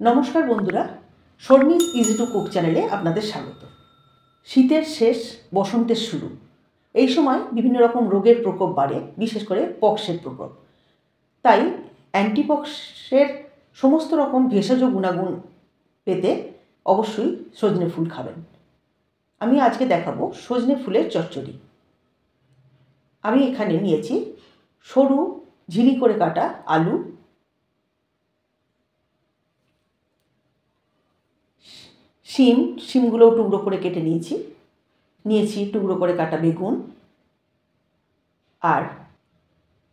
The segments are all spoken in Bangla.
নমস্কার বন্ধুরা, শর্মিস ইজি টু কুক চ্যানেলে আপনাদের স্বাগত। শীতের শেষ, বসন্তের শুরু। এই সময় বিভিন্ন রকম রোগের প্রকোপ বাড়ে, বিশেষ করে পক্সের প্রকোপ। তাই অ্যান্টিপক্সের সমস্ত রকম ভেষজ গুণাগুণ পেতে অবশ্যই সজনে ফুল খাবেন। আমি আজকে দেখাবো সজনে ফুলের চচ্চড়ি। আমি এখানে নিয়েছি সরু ঝিরি করে কাটা আলু, শিমগুলো টুকরো করে কেটে নিয়েছি টুকরো করে কাটা বেগুন, আর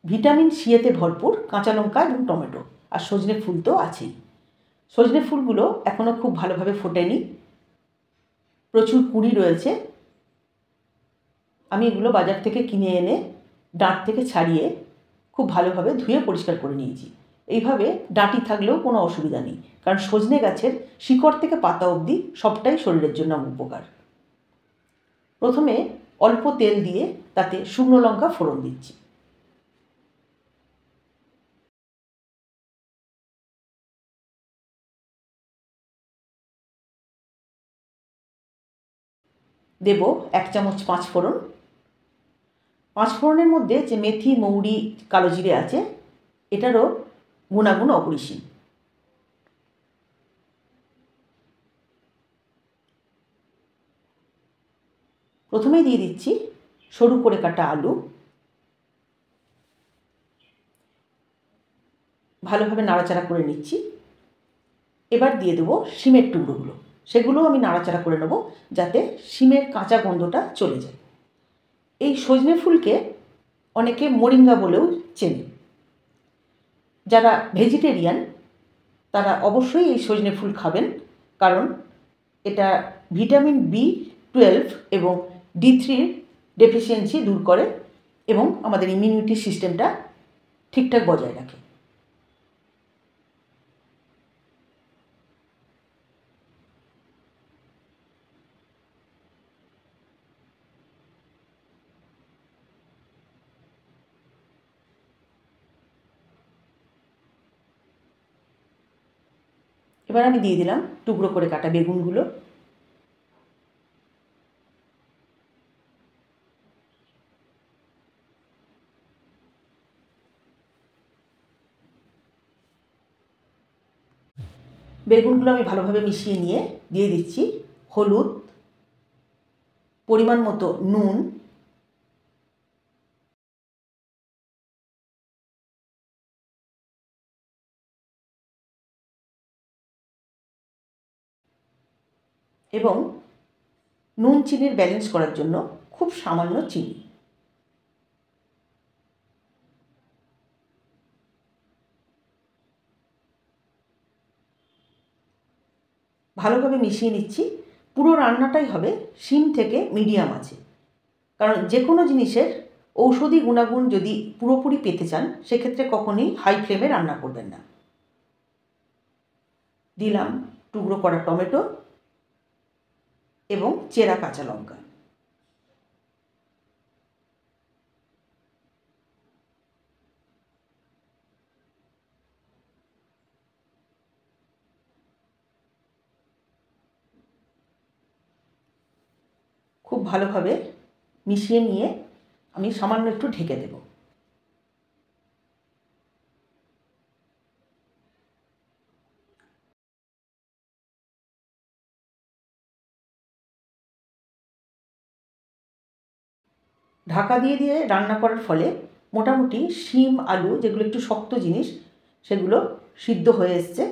ভিটামিন সিতে ভরপুর কাঁচা লঙ্কা এবং টমেটো, আর সজনে ফুল তো আছেই। সজনে ফুলগুলো এখনও খুব ভালোভাবে ফোটেনি, প্রচুর কুঁড়ি রয়েছে। আমি এগুলো বাজার থেকে কিনে এনে ডাঁট থেকে ছাড়িয়ে খুব ভালোভাবে ধুয়ে পরিষ্কার করে নিয়েছি। এইভাবে ডাঁটি থাকলেও কোনো অসুবিধা নেই, কারণ সজনে গাছের শিকড় থেকে পাতা অবধি সবটাই শরীরের জন্য উপকার। প্রথমে অল্প তেল দিয়ে তাতে শুকনো লঙ্কা ফোড়ন দিচ্ছি। দেব 1 চামচ পাঁচফোড়ন। পাঁচফোড়নের মধ্যে যে মেথি, মৌরি, কালো জিরে আছে, এটারও গুণাগুণ অপরিসীম। প্রথমেই দিয়ে দিচ্ছি সরু করে কাটা আলু। ভালোভাবে নাড়াচাড়া করে নিচ্ছি। এবার দিয়ে দেবো শিমের টুকরোগুলো। সেগুলোও আমি নাড়াচাড়া করে নেব, যাতে শিমের কাঁচা গন্ধটা চলে যায়। এই সজনে ফুলকে অনেকে মোরিঙ্গা বলেও চেনে। যারা ভেজিটেরিয়ান তারা অবশ্যই এই সজনে ফুল খাবেন, কারণ এটা ভিটামিন B12 এবং D3 ডেফিসিয়েন্সি দূর করে এবং আমাদের ইমিউনিটি সিস্টেমটা ঠিকঠাক বজায় রাখে। এবার আমি দিয়ে দিলাম টুকরো করে কাটা বেগুনগুলো। বেগুনগুলো আমি ভালোভাবে মিশিয়ে নিয়ে দিয়ে দিচ্ছি হলুদ, পরিমাণ মতো নুন, এবং নুন চিনির ব্যালেন্স করার জন্য খুব সামান্য চিনি। ভালোভাবে মিশিয়ে নিচ্ছি। পুরো রান্নাটাই হবে সিম থেকে মিডিয়াম আছে, কারণ যে কোনো জিনিসের ঔষধি গুণাগুণ যদি পুরোপুরি পেতে চান, সেক্ষেত্রে কখনোই হাই ফ্লেমে রান্না করবেন না। দিলাম টুকরো করা টমেটো এবং চেরা কাঁচা লঙ্কা। খুব ভালোভাবে মিশিয়ে নিয়ে আমি সামান্য একটু ঢেকে দেব। ঢাকা দিয়ে দিয়ে রান্না করার ফলে মোটামুটি শিম, আলু, যেগুলো একটু শক্ত জিনিস, সেগুলো সিদ্ধ হয়ে এসছে।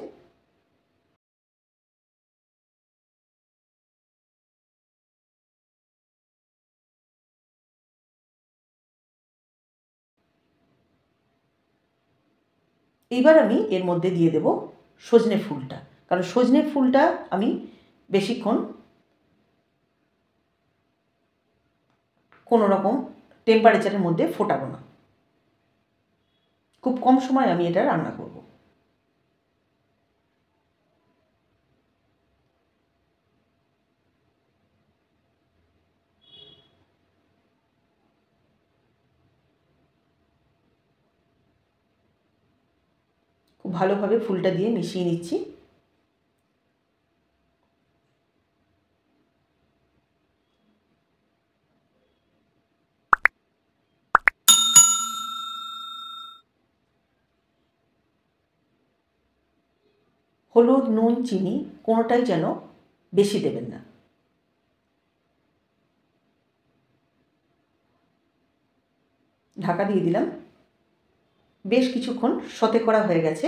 এইবার আমি এর মধ্যে দিয়ে দেব সজনে ফুলটা, কারণ সজনে ফুলটা আমি বেশিক্ষণ কোনো রকম টেম্পারেচারের মধ্যে ফোটাবো না। খুব কম সময় আমি এটা রান্না করব। খুব ভালোভাবে ফুলটা দিয়ে মিশিয়ে নিচ্ছি। হলুদ, নুন, চিনি কোনোটাই যেন বেশি দেবেন না। ঢাকা দিয়ে দিলাম। বেশ কিছুক্ষণ সতে করা হয়ে গেছে,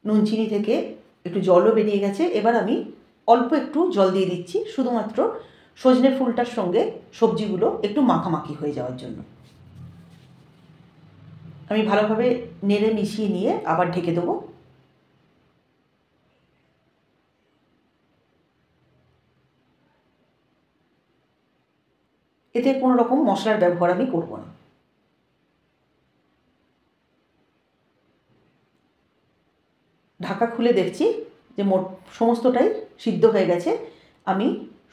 নুন চিনি থেকে একটু জলও বেরিয়ে গেছে। এবার আমি অল্প একটু জল দিয়ে দিচ্ছি, শুধুমাত্র সজনে ফুলটার সঙ্গে সবজিগুলো একটু মাখামাখি হয়ে যাওয়ার জন্য। আমি ভালোভাবে নেড়ে মিশিয়ে নিয়ে আবার ঢেকে দেবো। এতে কোনো রকম মশলার ব্যবহার আমি করব না। ঢাকা খুলে দেখছি যে সমস্তটাই সিদ্ধ হয়ে গেছে। আমি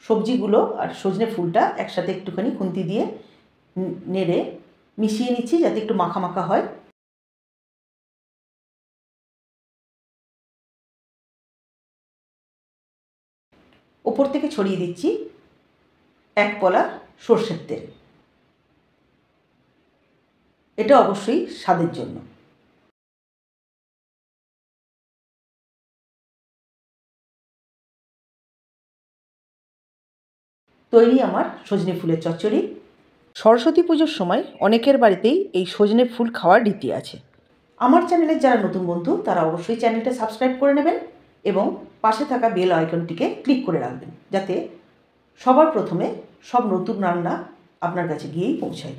সবজিগুলো আর সজনে ফুলটা একসাথে একটুখানি খুন্তি দিয়ে নেড়ে মিশিয়ে নিচ্ছি যাতে একটু মাখা মাখা হয়। ওপর থেকে ছড়িয়ে দিচ্ছি 1 পলা সর্ষের তেল। এটা অবশ্যই স্বাদের জন্য। তৈরি আমার সজনে ফুলের চচ্চড়ি। সরস্বতী পুজোর সময় অনেকের বাড়িতেই এই সজনে ফুল খাওয়ার রীতি আছে। আমার চ্যানেলের যারা নতুন বন্ধু তারা অবশ্যই চ্যানেলটা সাবস্ক্রাইব করে নেবেন এবং পাশে থাকা বেল আইকনটিকে ক্লিক করে রাখবেন, যাতে সবার প্রথমে সব নতুন রান্না আপনার কাছে গিয়েই পৌঁছায়।